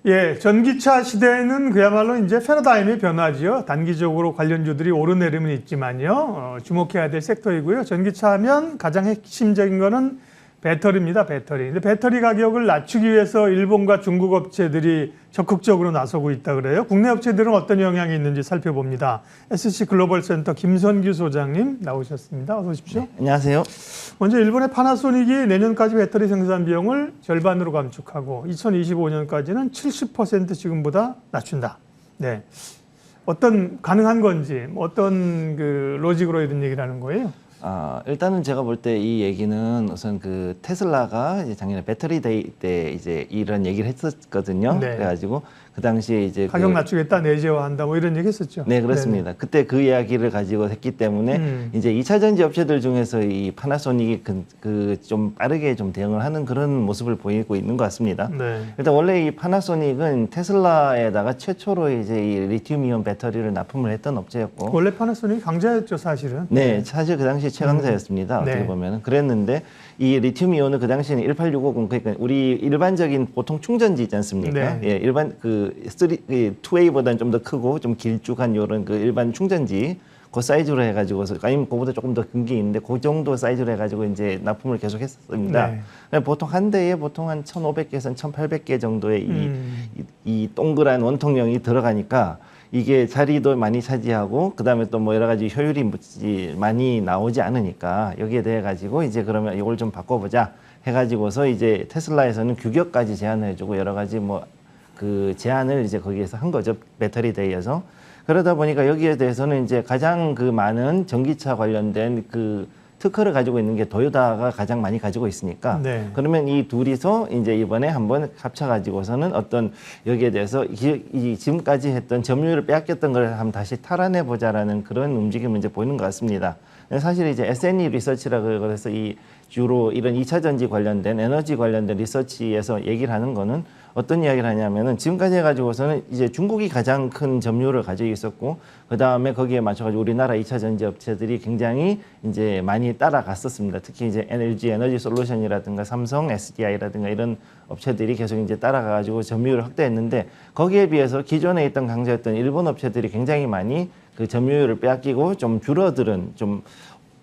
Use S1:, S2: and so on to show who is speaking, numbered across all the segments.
S1: 예, 전기차 시대는 그야말로 이제 패러다임의 변화지요. 단기적으로 관련주들이 오르내림은 있지만요. 주목해야 될 섹터이고요. 전기차 하면 가장 핵심적인 거는 배터리입니다. 배터리. 근데 배터리 가격을 낮추기 위해서 일본과 중국 업체들이 적극적으로 나서고 있다 그래요. 국내 업체들은 어떤 영향이 있는지 살펴봅니다. SC 글로벌 센터 김선규 소장님 나오셨습니다. 어서 오십시오.
S2: 네, 안녕하세요.
S1: 먼저 일본의 파나소닉이 내년까지 배터리 생산 비용을 절반으로 감축하고 2025년까지는 70% 지금보다 낮춘다. 네. 어떤 가능한 건지 어떤 그 로직으로 이런 얘기를 하는 거예요?
S2: 일단은 제가 볼 때 이 얘기는 우선 그 테슬라가 이제 작년에 배터리 데이 때 이제 이런 얘기를 했었거든요.
S1: 네.
S2: 그래가지고 그 당시에 이제
S1: 가격 낮추겠다, 내재화한다, 뭐 이런 얘기 했었죠.
S2: 네, 그렇습니다. 네네. 그때 그 이야기를 가지고 했기 때문에 이제 2차 전지 업체들 중에서 이 파나소닉이 그 좀 빠르게 좀 대응을 하는 그런 모습을 보이고 있는 것 같습니다.
S1: 네.
S2: 일단 원래 이 파나소닉은 테슬라에다가 최초로 이제 이 리튬이온 배터리를 납품을 했던 업체였고
S1: 원래 파나소닉이 강자였죠, 사실은.
S2: 네, 사실 그 당시 최강자였습니다. 어떻게
S1: 네.
S2: 보면은. 그랬는데 이 리튬이온은 그 당시에는 18650 그러니까 우리 일반적인 보통 충전지 있지 않습니까?
S1: 네.
S2: 예, 일반 투웨이보다는 좀 더 크고 좀 길쭉한 요런 그 일반 충전지 그 사이즈로 해가지고서 아니면 그보다 조금 더 큰 게 있는데 그 정도 사이즈로 해가지고 이제 납품을 계속했습니다.
S1: 네.
S2: 보통 한 대에 보통 한 1,500개에서 1,800개 정도의 이 동그란 원통형이 들어가니까 이게 자리도 많이 차지하고 그다음에 또 뭐 여러 가지 효율이 많이 나오지 않으니까 여기에 대해 가지고 이제 그러면 이걸 좀 바꿔보자 해가지고서 이제 테슬라에서는 규격까지 제한을 해주고 여러 가지 뭐 그 제한을 이제 거기에서 한 거죠. 배터리 대에서. 그러다 보니까 여기에 대해서는 이제 가장 그 많은 전기차 관련된 그 특허를 가지고 있는 게 도요타가 가장 많이 가지고 있으니까
S1: 네.
S2: 그러면 이 둘이서 이제 이번에 한번 합쳐가지고서는 어떤 여기에 대해서 이 지금까지 했던 점유율을 빼앗겼던 걸 한번 다시 탈환해 보자라는 그런 움직임을 이제 보이는 것 같습니다. 사실 이제 SNE 리서치라고 그래서 이 주로 이런 2차 전지 관련된 에너지 관련된 리서치에서 얘기를 하는 거는 어떤 이야기를 하냐면은 지금까지 해가지고서는 이제 중국이 가장 큰 점유율을 가지고 있었고 그 다음에 거기에 맞춰가지고 우리나라 2차 전지 업체들이 굉장히 이제 많이 따라갔었습니다. 특히 이제 LG 에너지 솔루션이라든가 삼성, SDI라든가 이런 업체들이 계속 이제 따라가가지고 점유율을 확대했는데 거기에 비해서 기존에 있던 강자였던 일본 업체들이 굉장히 많이 그 점유율을 빼앗기고 좀 줄어들은 좀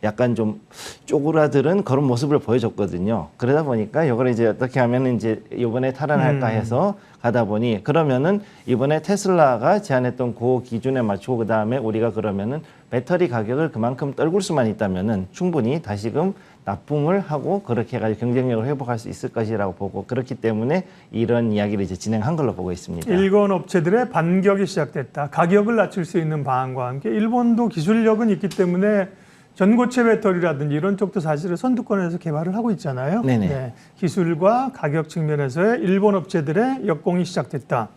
S2: 약간 좀 쪼그라들은 그런 모습을 보여줬거든요. 그러다 보니까 이걸 이제 어떻게 하면 이제 이번에 탈환할까 해서 가다 보니 그러면은 이번에 테슬라가 제안했던 그 기준에 맞추고 그 다음에 우리가 그러면은 배터리 가격을 그만큼 떨굴 수만 있다면은 충분히 다시금 납품을 하고 그렇게 해가지고 경쟁력을 회복할 수 있을 것이라고 보고 그렇기 때문에 이런 이야기를 이제 진행한 걸로 보고 있습니다.
S1: 일본 업체들의 반격이 시작됐다. 가격을 낮출 수 있는 방안과 함께 일본도 기술력은 있기 때문에 전고체 배터리라든지 이런 쪽도 사실은 선두권에서 개발을 하고 있잖아요.
S2: 네네.
S1: 네, 기술과 가격 측면에서의 일본 업체들의 역공이 시작됐다.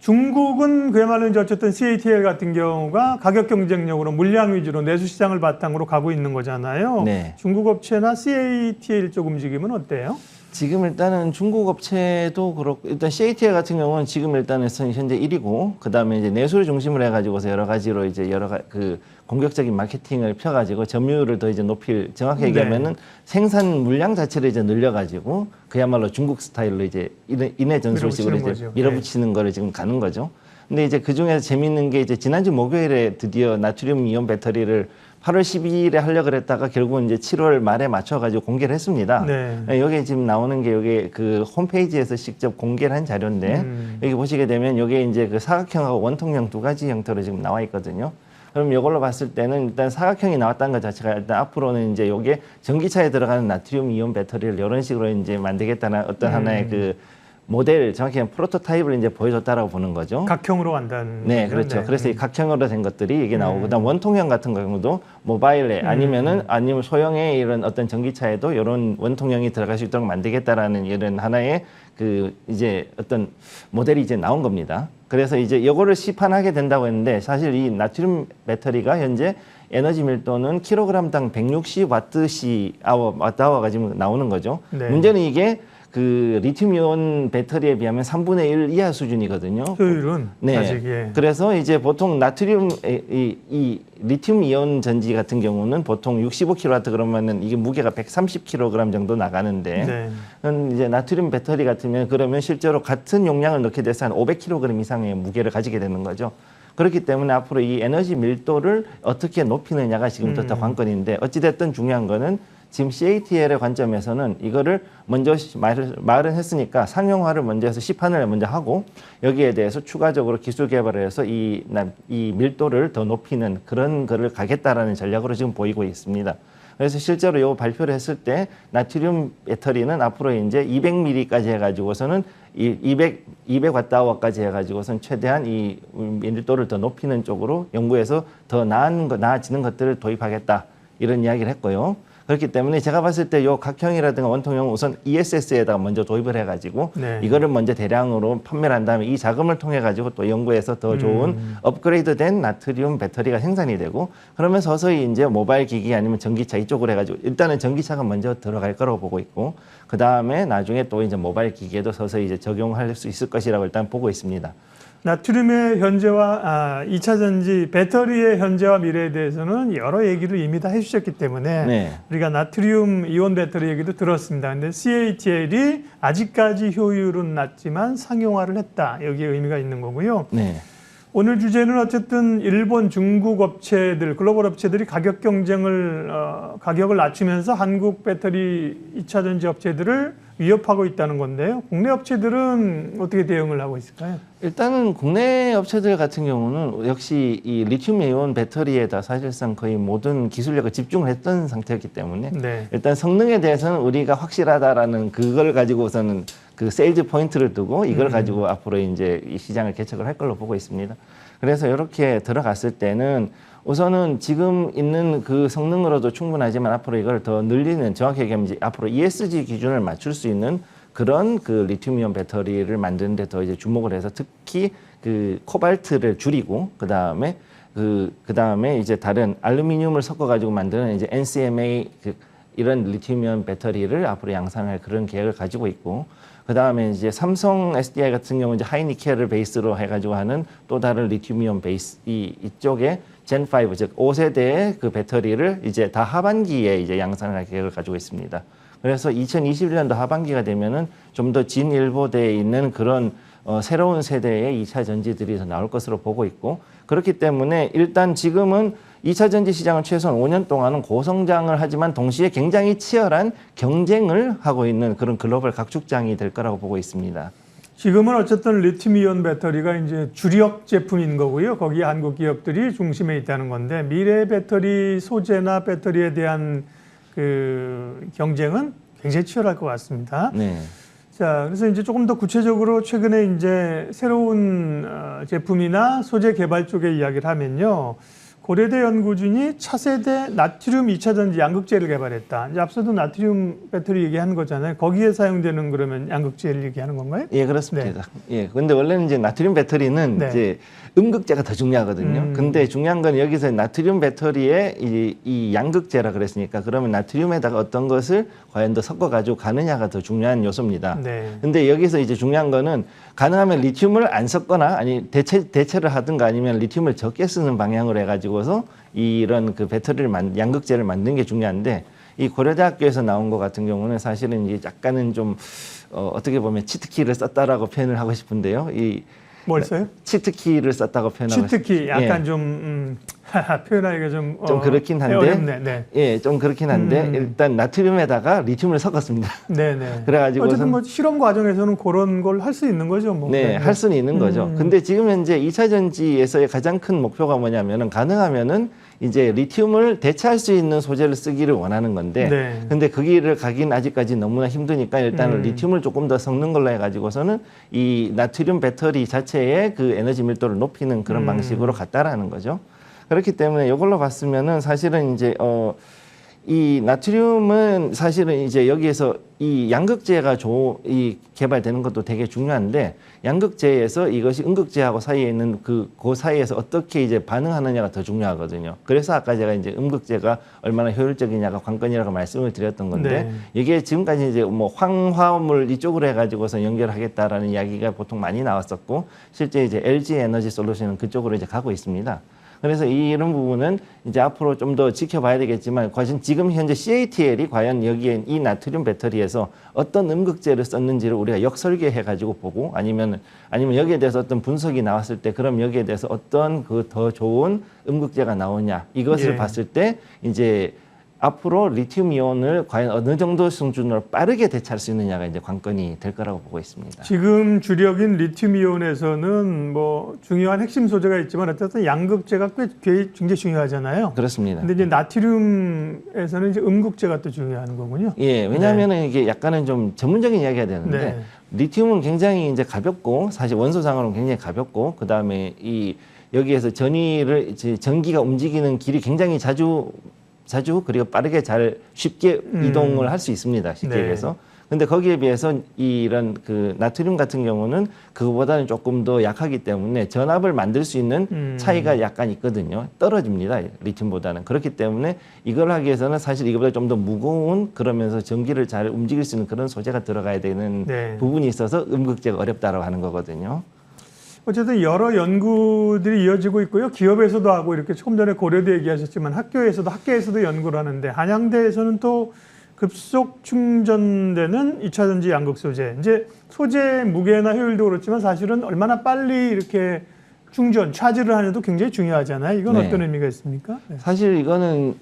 S1: 중국은 그야말로 이제 어쨌든 CATL 같은 경우가 가격 경쟁력으로 물량 위주로 내수 시장을 바탕으로 가고 있는 거잖아요.
S2: 네.
S1: 중국 업체나 CATL 쪽 움직임은 어때요?
S2: 지금 일단은 중국 업체도 그렇고 일단 CATL 같은 경우는 지금 일단은 현재 1위고 그다음에 이제 내수를 중심으로 해가지고서 여러 가지로 이제 그 공격적인 마케팅을 펴가지고 점유율을 더 이제 정확히 얘기하면은 생산 물량 자체를 이제 늘려가지고 그야말로 중국 스타일로 이제 인해 전술식으로 이제 밀어붙이는 거를 지금 가는 거죠. 근데 이제 그 중에서 재밌는 게 이제 지난주 목요일에 드디어 나트륨 이온 배터리를 8월 12일에 하려고 그랬다가 결국은 이제 7월 말에 맞춰가지고 공개를 했습니다.
S1: 네.
S2: 여기 지금 나오는 게 여기 그 홈페이지에서 직접 공개를 한 자료인데 여기 보시게 되면 여기 이제 그 사각형하고 원통형 두 가지 형태로 지금 나와 있거든요. 그럼 이걸로 봤을 때는 일단 사각형이 나왔다는 것 자체가 일단 앞으로는 이제 요게 전기차에 들어가는 나트륨 이온 배터리를 이런 식으로 이제 만들겠다는 어떤 하나의 그 모델 정확히 프로토타입을 이제 보여줬다라고 보는 거죠.
S1: 각형으로 간다는.
S2: 네, 그렇죠.
S1: 네.
S2: 그래서 이 각형으로 된 것들이 이게 나오고, 그다음 원통형 같은 경우도 모바일에 아니면 소형의 이런 어떤 전기차에도 이런 원통형이 들어갈 수 있도록 만들겠다라는 이런 하나의 그 이제 어떤 모델이 이제 나온 겁니다. 그래서 이제 이거를 시판하게 된다고 했는데 사실 이 나트륨 배터리가 현재 에너지 밀도는 킬로그램당 160와트아워가 지금 나오는 거죠.
S1: 네.
S2: 문제는 이게 그 리튬이온 배터리에 비하면 3분의 1 이하 수준이거든요.
S1: 효율은
S2: 네.
S1: 아직 예.
S2: 그래서 이제 보통 나트륨 이 리튬 이온 전지 같은 경우는 보통 65kW 그러면은 이게 무게가 130kg 정도 나가는데 이제 나트륨 배터리 같으면 그러면 실제로 같은 용량을 넣게 돼서 한 500kg 이상의 무게를 가지게 되는 거죠. 그렇기 때문에 앞으로 이 에너지 밀도를 어떻게 높이느냐가 지금부터 더 관건인데 어찌됐든 중요한 거는 지금 CATL의 관점에서는 이거를 먼저 말을 했으니까 상용화를 먼저 해서 시판을 먼저 하고 여기에 대해서 추가적으로 기술 개발을 해서 이 밀도를 더 높이는 그런 거를 가겠다라는 전략으로 지금 보이고 있습니다. 그래서 실제로 요 발표를 했을 때 나트륨 배터리는 앞으로 이제 200ml까지 해가지고서는 200Wh까지 해가지고선 최대한 이 밀도를 더 높이는 쪽으로 연구해서 더 나아지는 것들을 도입하겠다 이런 이야기를 했고요. 그렇기 때문에 제가 봤을 때 요 각형이라든가 원통형 우선 ESS에다가 먼저 도입을 해가지고 이거를 먼저 대량으로 판매를 한 다음에 이 자금을 통해 가지고 또 연구해서 더 좋은 업그레이드된 나트륨 배터리가 생산이 되고 그러면 서서히 이제 모바일 기기 아니면 전기차 이쪽으로 해가지고 일단은 전기차가 먼저 들어갈 거라고 보고 있고 그 다음에 나중에 또 이제 모바일 기기에도 서서히 이제 적용할 수 있을 것이라고 일단 보고 있습니다.
S1: 나트륨의 현재와 2차 전지 배터리의 현재와 미래에 대해서는 여러 얘기를 이미 다 해주셨기 때문에 우리가 나트륨 이온 배터리 얘기도 들었습니다. 근데 CATL이 아직까지 효율은 낮지만 상용화를 했다. 여기에 의미가 있는 거고요. 오늘 주제는 어쨌든 일본, 중국 업체들, 글로벌 업체들이 가격 경쟁을 가격을 낮추면서 한국 배터리 2차 전지 업체들을 위협하고 있다는 건데요. 국내 업체들은 어떻게 대응을 하고 있을까요?
S2: 일단은 국내 업체들 같은 경우는 역시 이 리튬 이온 배터리에다 사실상 거의 모든 기술력을 집중을 했던 상태였기 때문에 일단 성능에 대해서는 우리가 확실하다라는 그걸 가지고서는 그 세일즈 포인트를 두고 이걸 가지고 앞으로 이제 이 시장을 개척을 할 걸로 보고 있습니다. 그래서 이렇게 들어갔을 때는 우선은 지금 있는 그 성능으로도 충분하지만 앞으로 이걸 더 늘리는 정확히 얘기하면 이제 앞으로 ESG 기준을 맞출 수 있는 그런 그 리튬이온 배터리를 만드는 데 더 이제 주목을 해서 특히 그 코발트를 줄이고 그다음에 이제 다른 알루미늄을 섞어 가지고 만드는 이제 NCMA 이런 리튬이온 배터리를 앞으로 양산할 그런 계획을 가지고 있고 그다음에 이제 삼성 SDI 같은 경우 이제 하이니켈을 베이스로 해가지고 하는 또 다른 리튬이온 베이스 이쪽에 젠5 즉 5세대의 그 배터리를 이제 다 하반기에 이제 양산할 계획을 가지고 있습니다. 그래서 2021년도 하반기가 되면은 좀 더 진일보되어 있는 그런 새로운 세대의 2차 전지들이 더 나올 것으로 보고 있고 그렇기 때문에 일단 지금은 2차 전지 시장은 최소한 5년 동안은 고성장을 하지만 동시에 굉장히 치열한 경쟁을 하고 있는 그런 글로벌 각축장이 될 거라고 보고 있습니다.
S1: 지금은 어쨌든 리튬이온 배터리가 이제 주력 제품인 거고요. 거기에 한국 기업들이 중심에 있다는 건데 미래 배터리 소재나 배터리에 대한 그 경쟁은 굉장히 치열할 것 같습니다. 자, 그래서 이제 조금 더 구체적으로 최근에 이제 새로운 제품이나 소재 개발 쪽의 이야기를 하면요. 고려대 연구진이 차세대 나트륨 2차 전지 양극재를 개발했다. 이제 앞서도 나트륨 배터리 얘기하는 거잖아요. 거기에 사용되는 그러면 양극재를 얘기하는 건가요?
S2: 예, 그렇습니다. 예, 근데 원래는 이제 나트륨 배터리는 이제 음극재가 더 중요하거든요. 근데 중요한 건 여기서 나트륨 배터리에 이 양극재라 그랬으니까 그러면 나트륨에다가 어떤 것을 과연 더 섞어 가지고 가느냐가 더 중요한 요소입니다. 근데 여기서 이제 중요한 거는 가능하면 리튬을 안 섞거나 아니 대체를 하든가 아니면 리튬을 적게 쓰는 방향으로 해가지고서 이런 그 배터리를 양극재를 만드는 게 중요한데 이 고려대학교에서 나온 것 같은 경우는 사실은 이제 약간은 좀 어떻게 보면 치트키를 썼다라고 표현을 하고 싶은데요.
S1: 뭘 써요?
S2: 치트키를 썼다고 표현하고
S1: 치트키 약간 좀 표현하기가 좀
S2: 그렇긴 한데
S1: 어렵네.
S2: 예, 좀 그렇긴 한데 일단 나트륨에다가 리튬을 섞었습니다. 그래가지고
S1: 어쨌든 뭐 실험 과정에서는 그런 걸 할 수 있는 거죠. 뭐.
S2: 할 수는 있는 거죠. 근데 지금 현재 2차 전지에서의 가장 큰 목표가 뭐냐면은 가능하면은 이제 리튬을 대체할 수 있는 소재를 쓰기를 원하는 건데 근데 그 길을 가긴 아직까지 너무나 힘드니까 일단은 리튬을 조금 더 섞는 걸로 해가지고서는 이 나트륨 배터리 자체의 그 에너지 밀도를 높이는 그런 방식으로 갔다라는 거죠. 그렇기 때문에 이걸로 봤으면은 사실은 이제 이 나트륨은 사실은 이제 여기에서 이 양극재가 이 개발되는 것도 되게 중요한데 양극재에서 이것이 음극재하고 사이에 있는 그 사이에서 어떻게 이제 반응하느냐가 더 중요하거든요. 그래서 아까 제가 이제 음극재가 얼마나 효율적이냐가 관건이라고 말씀을 드렸던 건데
S1: 네.
S2: 이게 지금까지 이제 뭐 황화물 이쪽으로 해가지고서 연결하겠다라는 이야기가 보통 많이 나왔었고 실제 이제 LG 에너지 솔루션은 그쪽으로 이제 가고 있습니다. 그래서 이런 부분은 이제 앞으로 좀 더 지켜봐야 되겠지만 과연 지금 현재 CATL이 과연 여기에 이 나트륨 배터리에서 어떤 음극재를 썼는지를 우리가 역설계해 가지고 보고 아니면 여기에 대해서 어떤 분석이 나왔을 때 그럼 여기에 대해서 어떤 그 더 좋은 음극재가 나오냐 이것을
S1: 예.
S2: 봤을 때 이제 앞으로 리튬 이온을 과연 어느 정도 수준으로 빠르게 대체할 수 있느냐가 이제 관건이 될 거라고 보고 있습니다.
S1: 지금 주력인 리튬이온에서는 뭐 중요한 핵심 소재가 있지만 어쨌든 양극재가 굉장히 중요하잖아요.
S2: 그렇습니다.
S1: 근데 이제 나트륨에서는 이제 음극재가 또 중요한 거군요.
S2: 예, 왜냐하면은 이게 약간은 좀 전문적인 이야기가 되는데
S1: 네.
S2: 리튬은 굉장히 이제 가볍고 사실 원소상으로는 굉장히 가볍고 그 다음에 이 여기에서 전기가 움직이는 길이 굉장히 자주 그리고 빠르게 쉽게 이동을 할 수 있습니다. 쉽게
S1: 네.
S2: 얘기해서. 근데 거기에 비해서 이런 그 나트륨 같은 경우는 그거보다는 조금 더 약하기 때문에 전압을 만들 수 있는 차이가 약간 있거든요. 떨어집니다. 리튬보다는. 그렇기 때문에 이걸 하기 위해서는 사실 이거보다 좀 더 무거운 그러면서 전기를 잘 움직일 수 있는 그런 소재가 들어가야 되는
S1: 네.
S2: 부분이 있어서 음극재가 어렵다라고 하는 거거든요.
S1: 어쨌든 여러 연구들이 이어지고 있고요. 기업에서도 하고 이렇게 조금 전에 고려대 얘기하셨지만 학교에서도 연구를 하는데 한양대에서는 또 급속 충전되는 2차 전지 양극 소재. 이제 소재 무게나 효율도 그렇지만 사실은 얼마나 빨리 이렇게 차지를 하느냐도 굉장히 중요하잖아요. 이건
S2: 네.
S1: 어떤 의미가 있습니까? 네.
S2: 사실 이거는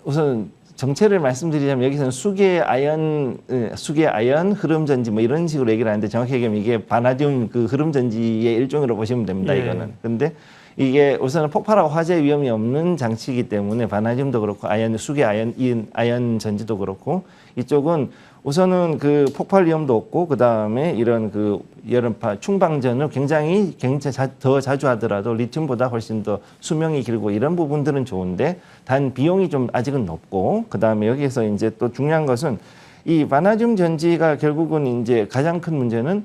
S2: 우선 정체를 말씀드리자면 여기서는 수계 아연 흐름 전지 뭐 이런 식으로 얘기를 하는데 정확히 얘기하면 이게 바나듐 그 흐름 전지의 일종으로 보시면 됩니다.
S1: 예.
S2: 이거는. 근데 이게 우선은 폭발하고 화재 위험이 없는 장치이기 때문에 바나듐도 그렇고 수계 아연 전지도 그렇고 이쪽은 우선은 그 폭발 위험도 없고 그 다음에 이런 그 여름파 충방전을 굉장히 더 자주 하더라도 리튬보다 훨씬 더 수명이 길고 이런 부분들은 좋은데 단 비용이 좀 아직은 높고 그 다음에 여기서 이제 또 중요한 것은 이 바나듐 전지가 결국은 이제 가장 큰 문제는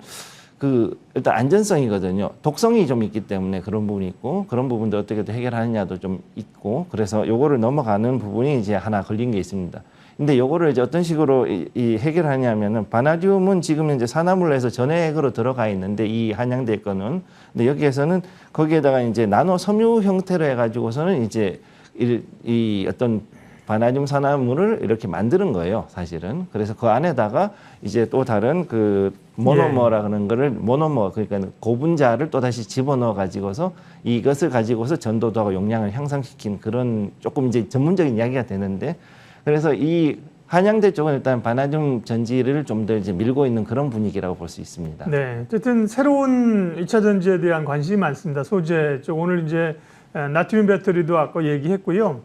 S2: 일단 안전성이거든요. 독성이 좀 있기 때문에 그런 부분이 있고 그런 부분들 어떻게 해결하느냐도 좀 있고 그래서 요거를 넘어가는 부분이 이제 하나 걸린 게 있습니다. 근데 요거를 이제 어떤 식으로 해결하냐면은 바나듐은 지금 이제 산화물에서 전해액으로 들어가 있는데 이 한양대 거는 근데 여기에서는 거기에다가 이제 나노 섬유 형태로 해가지고서는 이제 이 어떤 바나듐 산화물을 이렇게 만드는 거예요, 사실은. 그래서 그 안에다가 이제 또 다른 그 모노머라는 거를 그러니까 고분자를 또 다시 집어넣어 가지고서 이것을 가지고서 전도도하고 용량을 향상시킨 그런 조금 이제 전문적인 이야기가 되는데 그래서 이 한양대 쪽은 일단 바나듐 전지를 좀 더 이제 밀고 있는 그런 분위기라고 볼 수 있습니다.
S1: 네, 어쨌든 새로운 2차 전지에 대한 관심이 많습니다. 소재 쪽 오늘 이제 나트륨 배터리도 아까 얘기했고요.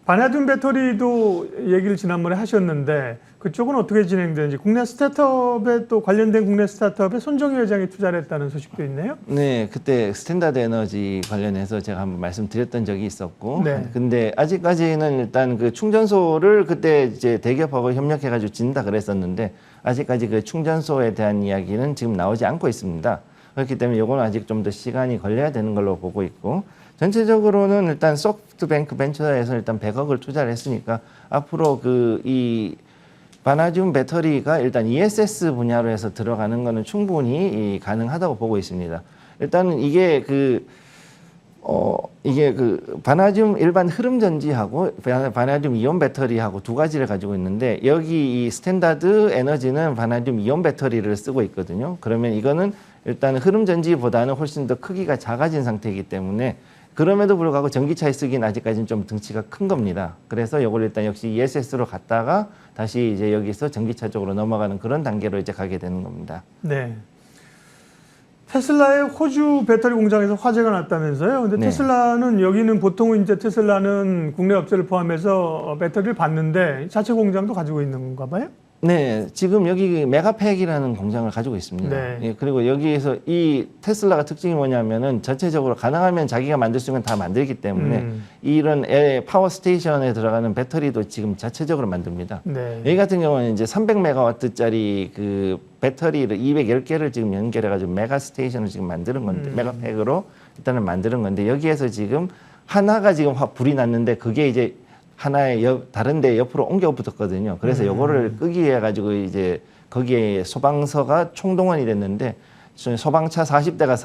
S1: 바나듐 배터리도 얘기를 지난번에 하셨는데 그쪽은 어떻게 진행되는지 국내 스타트업에 또 관련된 국내 스타트업에 손정희 회장이 투자를 했다는 소식도 있네요.
S2: 네, 그때 스탠다드 에너지 관련해서 제가 한번 말씀드렸던 적이 있었고,
S1: 네.
S2: 근데 아직까지는 일단 그 충전소를 그때 이제 대기업하고 협력해가지고 진다 그랬었는데 아직까지 그 충전소에 대한 이야기는 지금 나오지 않고 있습니다. 그렇기 때문에 이건 아직 좀 더 시간이 걸려야 되는 걸로 보고 있고. 전체적으로는 일단 소프트뱅크 벤처에서 일단 100억을 투자를 했으니까 앞으로 이 바나듐 배터리가 일단 ESS 분야로 해서 들어가는 거는 충분히 가능하다고 보고 있습니다. 일단은 이게 바나듐 일반 흐름 전지하고 바나듐 이온 배터리하고 두 가지를 가지고 있는데 여기 이 스탠다드 에너지는 바나듐 이온 배터리를 쓰고 있거든요. 그러면 이거는 일단 흐름 전지보다는 훨씬 더 크기가 작아진 상태이기 때문에 그럼에도 불구하고 전기차에 쓰기는 아직까지는 좀 등치가 큰 겁니다. 그래서 이걸 일단 역시 ESS로 갔다가 다시 이제 여기서 전기차 쪽으로 넘어가는 그런 단계로 이제 가게 되는 겁니다.
S1: 네. 테슬라의 호주 배터리 공장에서 화재가 났다면서요. 근데
S2: 네.
S1: 테슬라는 여기는 보통은 이제 테슬라는 국내 업체를 포함해서 배터리를 받는데 자체 공장도 가지고 있는 건가 봐요?
S2: 네, 지금 여기 메가팩이라는 공장을 가지고 있습니다.
S1: 네.
S2: 예, 그리고 여기에서 이 테슬라가 특징이 뭐냐면은 전체적으로 가능하면 자기가 만들 수 있는 건 다 만들기 때문에 이런 파워 스테이션에 들어가는 배터리도 지금 자체적으로 만듭니다.
S1: 네.
S2: 여기 같은 경우는 이제 300메가와트짜리 그 배터리를 210개를 지금 연결해가지고 메가 스테이션을 지금 만드는 건데 메가팩으로 일단은 만드는 건데 여기에서 지금 하나가 지금 불이 났는데 그게 이제 하나의 다른 데 옆으로 옮겨 붙었거든요. 그래서 요거를 끄기 위해 가지고 이제 거기에 소방서가 총동원이 됐는데 소방차 40대가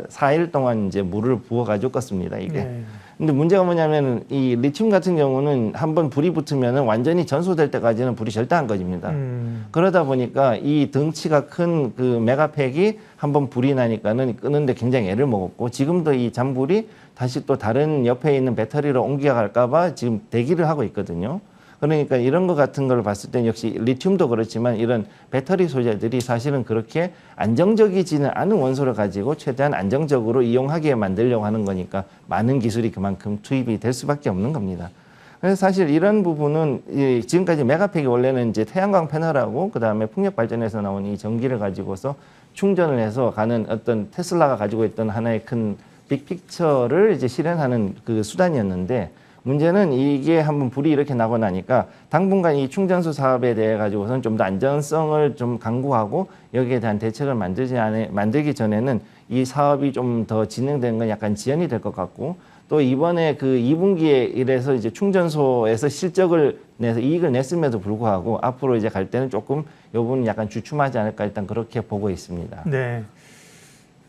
S2: 4일 동안 이제 물을 부어 가지고 껐습니다. 이게.
S1: 네.
S2: 근데 문제가 뭐냐면 이 리튬 같은 경우는 한번 불이 붙으면은 완전히 전소될 때까지는 불이 절대 안 꺼집니다. 그러다 보니까 이 덩치가 큰 그 메가팩이 한번 불이 나니까는 끄는데 굉장히 애를 먹었고 지금도 이 잔불이 다시 또 다른 옆에 있는 배터리로 옮겨갈까봐 지금 대기를 하고 있거든요. 그러니까 이런 것 같은 걸 봤을 때 역시 리튬도 그렇지만 이런 배터리 소재들이 사실은 그렇게 안정적이지는 않은 원소를 가지고 최대한 안정적으로 이용하게 만들려고 하는 거니까 많은 기술이 그만큼 투입이 될 수밖에 없는 겁니다. 그래서 사실 이런 부분은 지금까지 메가팩이 원래는 이제 태양광 패널하고 그다음에 풍력 발전에서 나온 이 전기를 가지고서 충전을 해서 가는 어떤 테슬라가 가지고 있던 하나의 큰 빅픽처를 이제 실현하는 그 수단이었는데 문제는 이게 한번 불이 이렇게 나고 나니까 당분간 이 충전소 사업에 대해 가지고서는 좀 더 안전성을 좀 강구하고 여기에 대한 대책을 만들기 전에는 이 사업이 좀 더 진행되는 건 약간 지연이 될 것 같고 또 이번에 그 2분기에 이래서 이제 충전소에서 실적을 내서 이익을 냈음에도 불구하고 앞으로 이제 갈 때는 조금 이 부분은 약간 주춤하지 않을까 일단 그렇게 보고 있습니다.
S1: 네.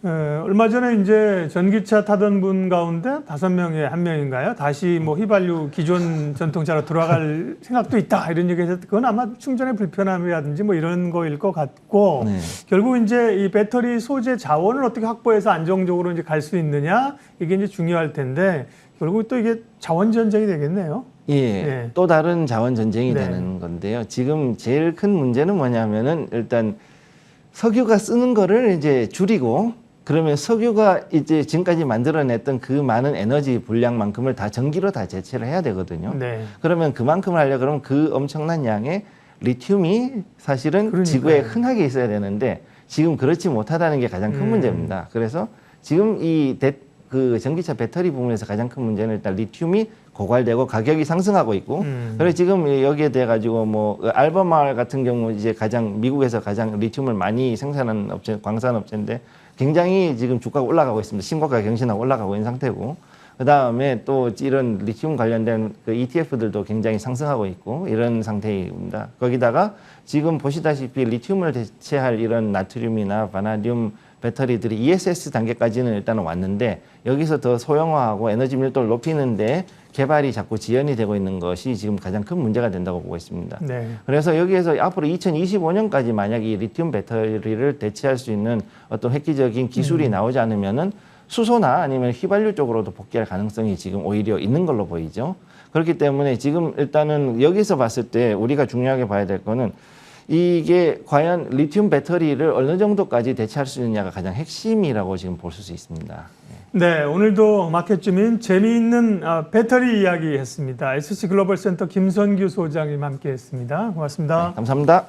S1: 얼마 전에 이제 전기차 타던 분 가운데 5명에 1명인가요? 다시 뭐 휘발유 기존 전통차로 돌아갈 생각도 있다 이런 얘기해서 그건 아마 충전의 불편함이라든지 뭐 이런 거일 것 같고
S2: 네.
S1: 결국 이제 이 배터리 소재 자원을 어떻게 확보해서 안정적으로 이제 갈 수 있느냐 이게 이제 중요할 텐데 결국 또 이게 자원 전쟁이 되겠네요.
S2: 예,
S1: 네.
S2: 또 다른 자원 전쟁이
S1: 네.
S2: 되는 건데요. 지금 제일 큰 문제는 뭐냐면은 일단 석유가 쓰는 거를 이제 줄이고 그러면 석유가 이제 지금까지 만들어냈던 그 많은 에너지 분량만큼을 다 전기로 다 대체를 해야 되거든요.
S1: 네.
S2: 그러면 그만큼을 하려 그러면 그 엄청난 양의 리튬이 사실은
S1: 그러니까요.
S2: 지구에 흔하게 있어야 되는데 지금 그렇지 못하다는 게 가장 큰 문제입니다. 그래서 지금 그 전기차 배터리 부분에서 가장 큰 문제는 일단 리튬이 고갈되고 가격이 상승하고 있고 그래서 지금 여기에 대해 가지고 뭐 알버말 같은 경우 이제 미국에서 가장 리튬을 많이 생산하는 업체 광산 업체인데 굉장히 지금 주가가 올라가고 있습니다. 신고가 경신하고 올라가고 있는 상태고 그다음에 또 이런 리튬 관련된 그 ETF들도 굉장히 상승하고 있고 이런 상태입니다. 거기다가 지금 보시다시피 리튬을 대체할 이런 나트륨이나 바나듐 배터리들이 ESS 단계까지는 일단 왔는데 여기서 더 소형화하고 에너지 밀도를 높이는데 개발이 자꾸 지연이 되고 있는 것이 지금 가장 큰 문제가 된다고 보고 있습니다.
S1: 네.
S2: 그래서 여기에서 앞으로 2025년까지 만약 이 리튬 배터리를 대체할 수 있는 어떤 획기적인 기술이 나오지 않으면은 수소나 아니면 휘발유 쪽으로도 복귀할 가능성이 지금 오히려 있는 걸로 보이죠. 그렇기 때문에 지금 일단은 여기서 봤을 때 우리가 중요하게 봐야 될 거는 이게 과연 리튬 배터리를 어느 정도까지 대체할 수 있느냐가 가장 핵심이라고 지금 볼 수 있습니다.
S1: 네, 오늘도 마켓 주민 재미있는 배터리 이야기 했습니다. SC 글로벌 센터 김선규 소장님 함께 했습니다. 고맙습니다.
S2: 네, 감사합니다.